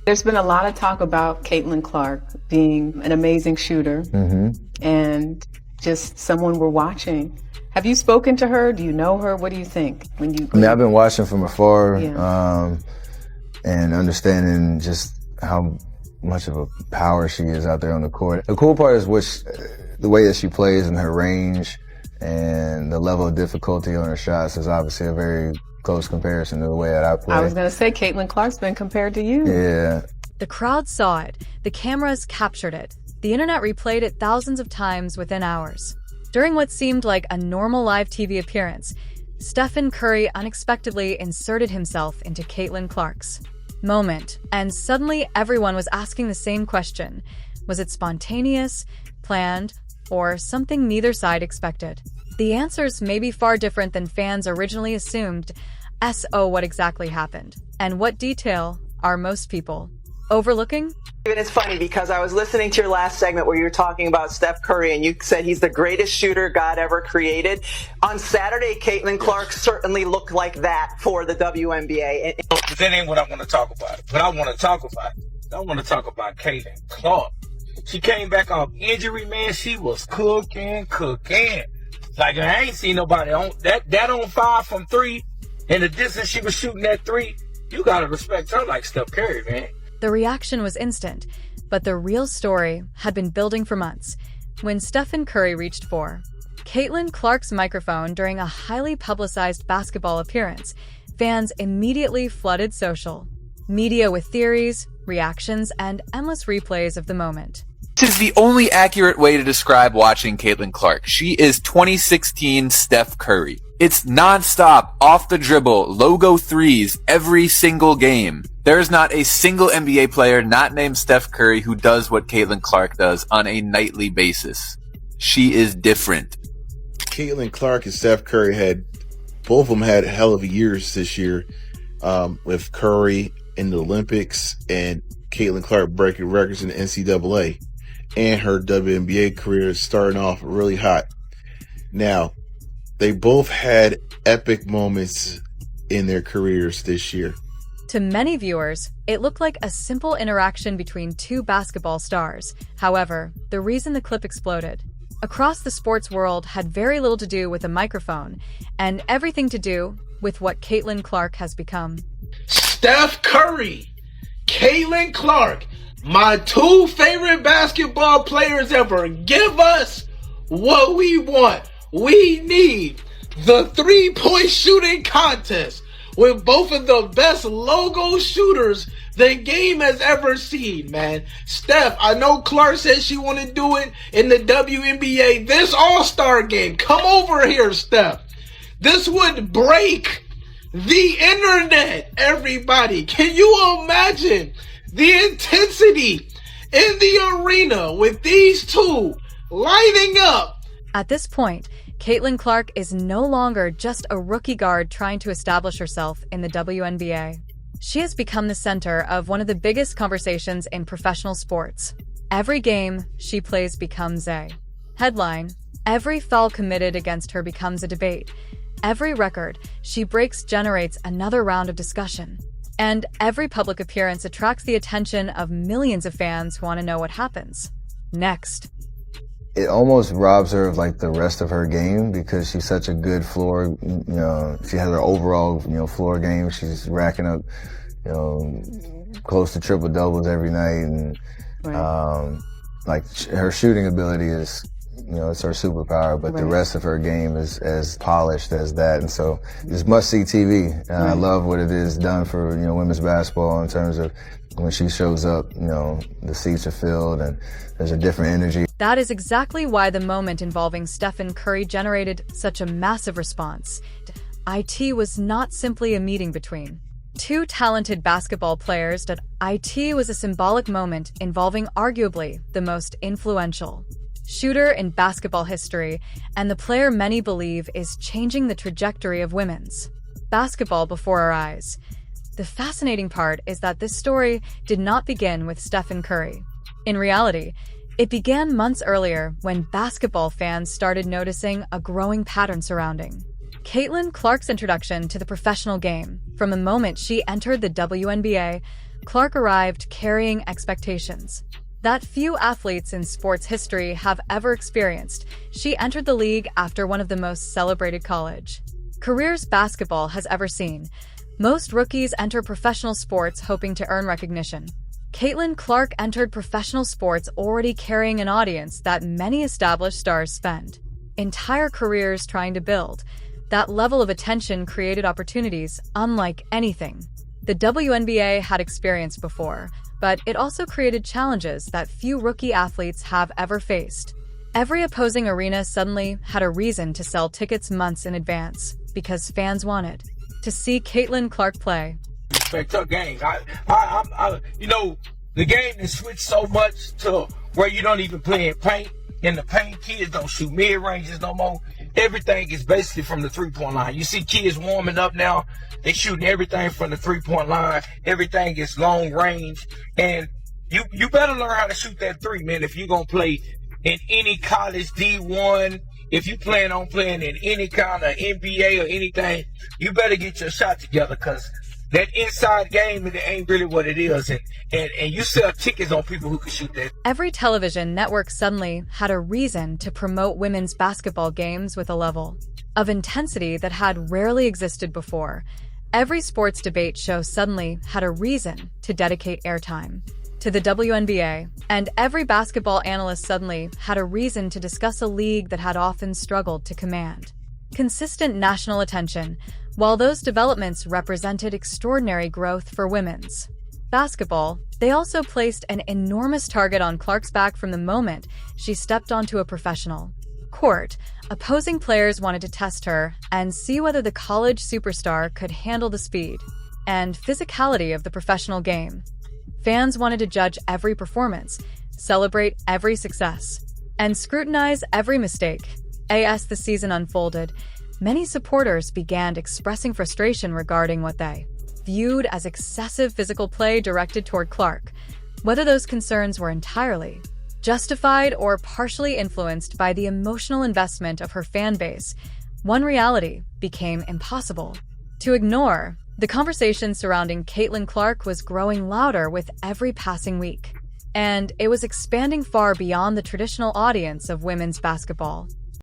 There's been a lot of talk about Caitlin Clark being an amazing shooter and just someone we're watching. Have you spoken to her? Do you know her? What do you think? I mean, I've been watching from afar and understanding just how much of a power she is out there on the court. The cool part is the way that she plays and her range and the level of difficulty on her shots is obviously a very close comparison to the way that I play. I was going to say, Caitlin Clark's been compared to you. Yeah. The crowd saw it. The cameras captured it. The internet replayed it thousands of times within hours. During what seemed like a normal live TV appearance, Stephen Curry unexpectedly inserted himself into Caitlin Clark's moment, and suddenly everyone was asking the same question. Was it spontaneous, planned, or something neither side expected? The answers may be far different than fans originally assumed. So what exactly happened? And what detail are most people overlooking? And it's funny because I was listening to your last segment where you were talking about Steph Curry and you said he's the greatest shooter God ever created. On Saturday, Caitlin Clark certainly looked like that for the WNBA. But that ain't what I want to talk about. What I want to talk about, Caitlin Clark. She came back off injury, man. She was cooking. Like, I ain't seen nobody on that on 5 from 3. And the distance she was shooting that 3, you gotta respect her like Steph Curry, man. The reaction was instant, but the real story had been building for months. When Stephen Curry reached for Caitlin Clark's microphone during a highly publicized basketball appearance, fans immediately flooded social media with theories, reactions, and endless replays of the moment. This is the only accurate way to describe watching Caitlin Clark. She is 2016 Steph Curry. It's non-stop, off the dribble, logo threes every single game. There's not a single NBA player not named Steph Curry who does what Caitlin Clark does on a nightly basis. She is different. Caitlin Clark and Steph Curry both of them had hell of years this year, with Curry in the Olympics and Caitlin Clark breaking records in the NCAA. And her WNBA career is starting off really hot. Now, they both had epic moments in their careers this year. To many viewers, it looked like a simple interaction between two basketball stars. However, the reason the clip exploded across the sports world had very little to do with a microphone and everything to do with what Caitlin Clark has become. Steph Curry, Caitlin Clark, my 2 favorite basketball players ever. Give us what we want. We need the 3-point shooting contest with both of the best logo shooters the game has ever seen, man. Steph, I know Clark said she want to do it in the WNBA. This All-Star game, come over here, Steph. This would break the internet, everybody. Can you imagine the intensity in the arena with these two lighting up? At this point, Caitlin Clark is no longer just a rookie guard trying to establish herself in the WNBA. She has become the center of one of the biggest conversations in professional sports. Every game she plays becomes a headline. Every foul committed against her becomes a debate. Every record she breaks generates another round of discussion. And every public appearance attracts the attention of millions of fans who want to know what happens next. It almost robs her of like the rest of her game because she's such a good floor, she has her overall, floor game. She's racking up, close to triple doubles every night. And, her shooting ability is, it's her superpower, but the rest of her game is as polished as that. And so it's must-see TV. And I love what it is done for, women's basketball in terms of when she shows up, the seats are filled and there's a different energy. That is exactly why the moment involving Stephen Curry generated such a massive response. It was not simply a meeting between two talented basketball players. It was a symbolic moment involving arguably the most influential shooter in basketball history and the player many believe is changing the trajectory of women's basketball before our eyes. The fascinating part is that this story did not begin with Stephen Curry. In reality, it began months earlier when basketball fans started noticing a growing pattern surrounding Caitlin Clark's introduction to the professional game. From the moment she entered the WNBA, Clark arrived carrying expectations that few athletes in sports history have ever experienced. She entered the league after one of the most celebrated college careers basketball has ever seen. Most rookies enter professional sports hoping to earn recognition. Caitlin Clark entered professional sports already carrying an audience that many established stars spend entire careers trying to build. That level of attention created opportunities unlike anything the WNBA had experienced before, but it also created challenges that few rookie athletes have ever faced. Every opposing arena suddenly had a reason to sell tickets months in advance because fans wanted to see Caitlin Clark play. Respect her game. The game has switched so much to where you don't even play in paint. In the paint, kids don't shoot mid-ranges no more. Everything is basically from the three-point line. You see kids warming up now. They shooting everything from the three-point line. Everything is long range. And you better learn how to shoot that three, man, if you're going to play in any college D1. If you plan on playing in any kind of NBA or anything, you better get your shot together because that inside game, it ain't really what it is. And you sell tickets on people who can shoot that. Every television network suddenly had a reason to promote women's basketball games with a level of intensity that had rarely existed before. Every sports debate show suddenly had a reason to dedicate airtime to the WNBA, and every basketball analyst suddenly had a reason to discuss a league that had often struggled to command consistent national attention. While those developments represented extraordinary growth for women's basketball, they also placed an enormous target on Clark's back from the moment she stepped onto a professional court. Opposing players wanted to test her and see whether the college superstar could handle the speed and physicality of the professional game. Fans wanted to judge every performance, celebrate every success, and scrutinize every mistake. As the season unfolded, many supporters began expressing frustration regarding what they viewed as excessive physical play directed toward Clark. Whether those concerns were entirely justified or partially influenced by the emotional investment of her fan base, one reality became impossible to ignore. The conversation surrounding Caitlin Clark was growing louder with every passing week, and it was expanding far beyond the traditional audience of women's basketball.